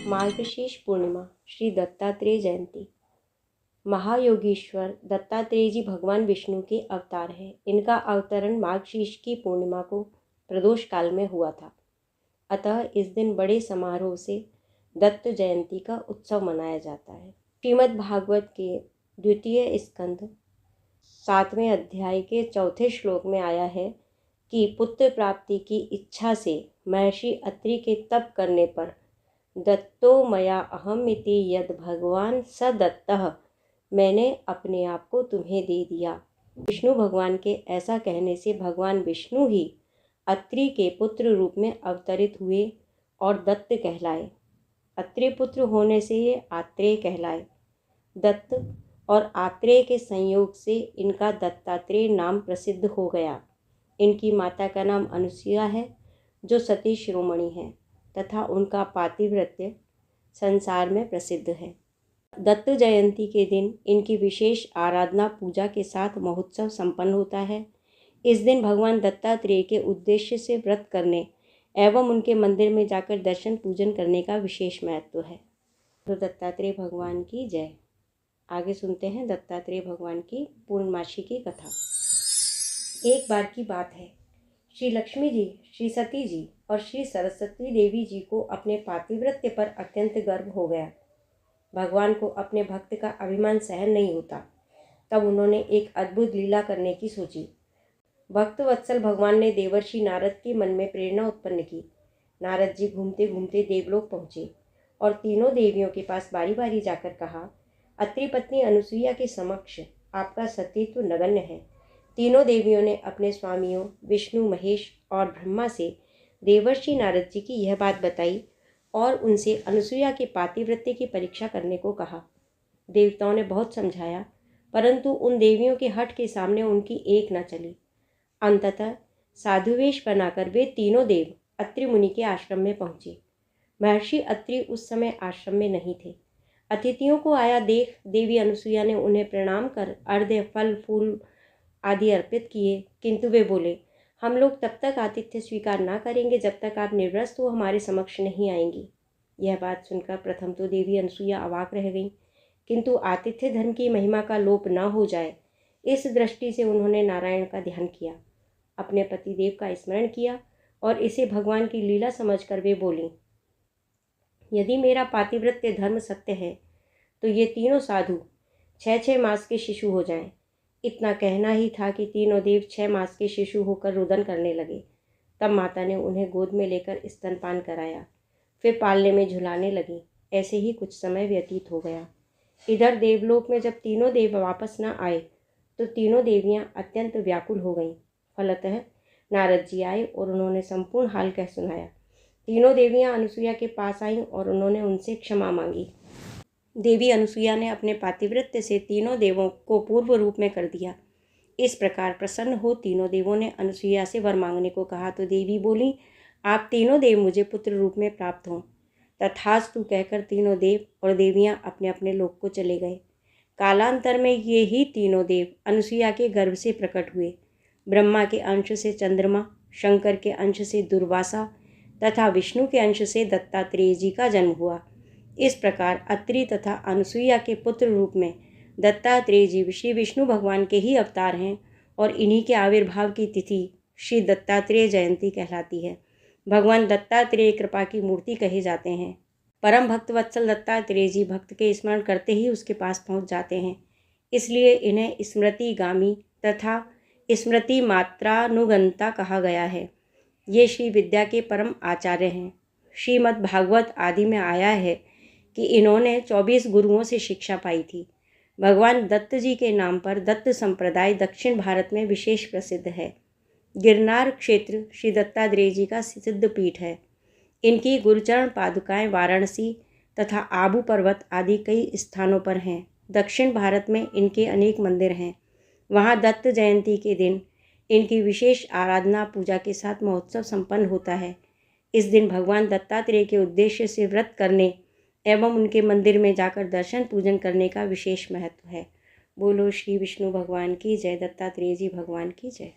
मार्गशीर्ष पूर्णिमा, श्री दत्तात्रेय जयंती। महायोगीश्वर दत्तात्रेय जी भगवान विष्णु के अवतार हैं। इनका अवतरण मार्गशीर्ष की पूर्णिमा को प्रदोष काल में हुआ था। अतः इस दिन बड़े समारोह से दत्त जयंती का उत्सव मनाया जाता है। श्रीमद् भागवत के द्वितीय स्कंध 7वें अध्याय के 4 श्लोक में आया है कि पुत्र प्राप्ति की इच्छा से महर्षि अत्रि के तप करने पर दत्तो मया अहमिति यद भगवान स दत्तः, मैंने अपने आप को तुम्हें दे दिया। विष्णु भगवान के ऐसा कहने से भगवान विष्णु ही अत्रि के पुत्र रूप में अवतरित हुए और दत्त कहलाए। अत्रि पुत्र होने से ये आत्रेय कहलाए। दत्त और आत्रेय के संयोग से इनका दत्तात्रेय नाम प्रसिद्ध हो गया। इनकी माता का नाम अनुसुईया है, जो सती शिरोमणि है तथा उनका पातिव्रत्य संसार में प्रसिद्ध है। दत्त जयंती के दिन इनकी विशेष आराधना पूजा के साथ महोत्सव संपन्न होता है। इस दिन भगवान दत्तात्रेय के उद्देश्य से व्रत करने एवं उनके मंदिर में जाकर दर्शन पूजन करने का विशेष महत्व है। तो दत्तात्रेय भगवान की जय। आगे सुनते हैं दत्तात्रेय भगवान की पूर्णमासी की कथा। एक बार की बात है, श्री लक्ष्मी जी, श्री सती जी और श्री सरस्वती देवी जी को अपने पातिव्रत्य पर अत्यंत गर्व हो गया। भगवान को अपने भक्त का अभिमान सहन नहीं होता। तब उन्होंने एक अद्भुत लीला करने की सोची। भक्त वत्सल भगवान ने देवर्षि नारद के मन में प्रेरणा उत्पन्न की। नारद जी घूमते घूमते देवलोक पहुँचे और तीनों देवियों के पास बारी बारी जाकर कहा, अत्रि पत्नी अनुसुईया के समक्ष आपका सतीत्व नगण्य है। तीनों देवियों ने अपने स्वामियों विष्णु, महेश और ब्रह्मा से देवर्षि नारद जी की यह बात बताई और उनसे अनुसुईया के पातिव्रत्य की परीक्षा करने को कहा। देवताओं ने बहुत समझाया, परंतु उन देवियों के हठ के सामने उनकी एक न चली। अंततः साधुवेश बनाकर वे तीनों देव अत्रि मुनि के आश्रम में पहुँचे। महर्षि अत्रि उस समय आश्रम में नहीं थे। अतिथियों को आया देख देवी अनुसुईया ने उन्हें प्रणाम कर अर्घ्य, फल, फूल आदि अर्पित किए, किंतु वे बोले, हम लोग तब तक आतिथ्य स्वीकार ना करेंगे जब तक आप निर्वस्त्र हो हमारे समक्ष नहीं आएंगी। यह बात सुनकर प्रथम तो देवी अनुसुईया अवाक रह गई, किंतु आतिथ्य धर्म की महिमा का लोप न हो जाए इस दृष्टि से उन्होंने नारायण का ध्यान किया, अपने पति देव का स्मरण किया और इसे भगवान की लीला समझकर वे बोली, यदि मेरा पातिव्रत्य धर्म सत्य है तो ये तीनों साधु 6 मास के शिशु हो जाएं। इतना कहना ही था कि तीनों देव 6 मास के शिशु होकर रुदन करने लगे। तब माता ने उन्हें गोद में लेकर स्तनपान कराया, फिर पालने में झुलाने लगी। ऐसे ही कुछ समय व्यतीत हो गया। इधर देवलोक में जब तीनों देव वापस न आए तो तीनों देवियां अत्यंत व्याकुल हो गईं। फलतः नारद जी आए और उन्होंने संपूर्ण हाल कह सुनाया। तीनों देवियां अनुसुईया के पास आईं और उन्होंने उनसे क्षमा मांगी। देवी अनुसुईया ने अपने पातिव्रत्य से तीनों देवों को पूर्व रूप में कर दिया। इस प्रकार प्रसन्न हो तीनों देवों ने अनुसुईया से वर मांगने को कहा तो देवी बोली, आप तीनों देव मुझे पुत्र रूप में प्राप्त हों। तथास्तु कहकर तीनों देव और देवियां अपने अपने लोक को चले गए। कालांतर में ये ही तीनों देव अनुसुईया के गर्भ से प्रकट हुए। ब्रह्मा के अंश से चंद्रमा, शंकर के अंश से दुर्वासा तथा विष्णु के अंश से दत्तात्रेय जी का जन्म हुआ। इस प्रकार अत्रि तथा अनुसुईया के पुत्र रूप में दत्तात्रेय जी श्री विष्णु भगवान के ही अवतार हैं और इन्हीं के आविर्भाव की तिथि श्री दत्तात्रेय जयंती कहलाती है। भगवान दत्तात्रेय कृपा की मूर्ति कहे जाते हैं। परम भक्त वत्सल दत्तात्रेय जी भक्त के स्मरण करते ही उसके पास पहुंच जाते हैं। इसलिए इन्हें स्मृतिगामी तथा स्मृति मात्रानुगंता कहा गया है। ये श्री विद्या के परम आचार्य हैं। श्रीमद् भागवत आदि में आया है कि इन्होंने 24 गुरुओं से शिक्षा पाई थी। भगवान दत्त जी के नाम पर दत्त संप्रदाय दक्षिण भारत में विशेष प्रसिद्ध है। गिरनार क्षेत्र श्री दत्तात्रेय जी का सिद्ध पीठ है। इनकी गुरुचरण पादुकाएं वाराणसी तथा आबू पर्वत आदि कई स्थानों पर हैं। दक्षिण भारत में इनके अनेक मंदिर हैं। वहाँ दत्त जयंती के दिन इनकी विशेष आराधना पूजा के साथ महोत्सव संपन्न होता है। इस दिन भगवान दत्तात्रेय के उद्देश्य से व्रत करने एवं उनके मंदिर में जाकर दर्शन पूजन करने का विशेष महत्व है। बोलो श्री विष्णु भगवान की जय, दत्तात्रेय जी भगवान की जय।